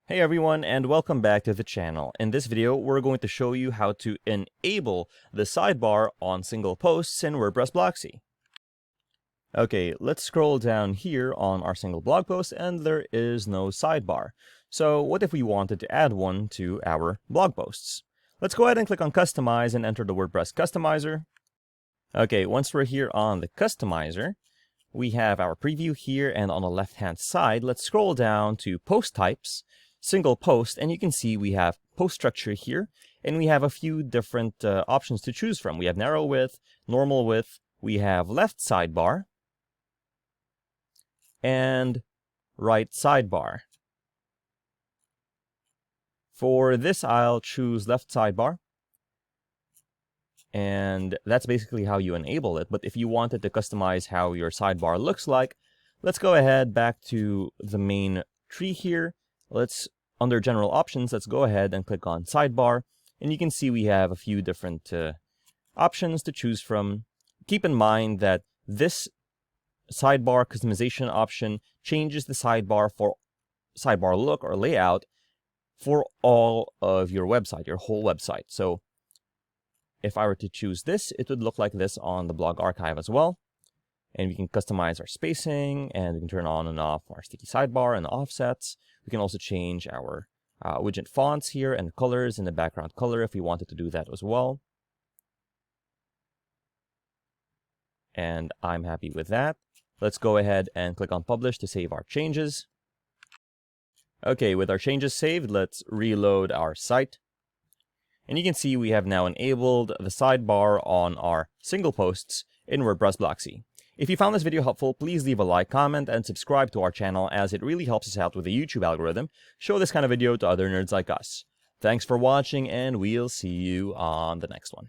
Hey everyone, and welcome back to the channel. In this video, we're going to show you how to enable the sidebar on single posts in WordPress blocksy. Okay, let's scroll down here on our single blog post, and there is no sidebar. So what if we wanted to add one to our blog posts? Let's go ahead and click on Customize and enter the WordPress customizer. Okay, once we're here on the customizer, we have our preview here, and on the left-hand side, let's scroll down to Post Types, Single Post, and you can see we have post structure here, and we have a few different options to choose from. We have narrow width, normal width, we have left sidebar, and right sidebar. For this, I'll choose left sidebar, and that's basically how you enable it. But if you wanted to customize how your sidebar looks like, let's go ahead back to the main tree here. Under general options, let's go ahead and click on sidebar, and you can see we have a few different options to choose from. Keep in mind that this sidebar customization option changes the sidebar look or layout for all of your website, your whole website. So if I were to choose this, it would look like this on the blog archive as well. And we can customize our spacing, and we can turn on and off our sticky sidebar and offsets. We can also change our widget fonts here and colors in the background color if we wanted to do that as well. And I'm happy with that. Let's go ahead and click on Publish to save our changes. Okay, with our changes saved, let's reload our site. And you can see we have now enabled the sidebar on our single posts in WordPress blocksy. If you found this video helpful, please leave a like, comment, and subscribe to our channel, as it really helps us out with the YouTube algorithm. Show this kind of video to other nerds like us. Thanks for watching, and we'll see you on the next one.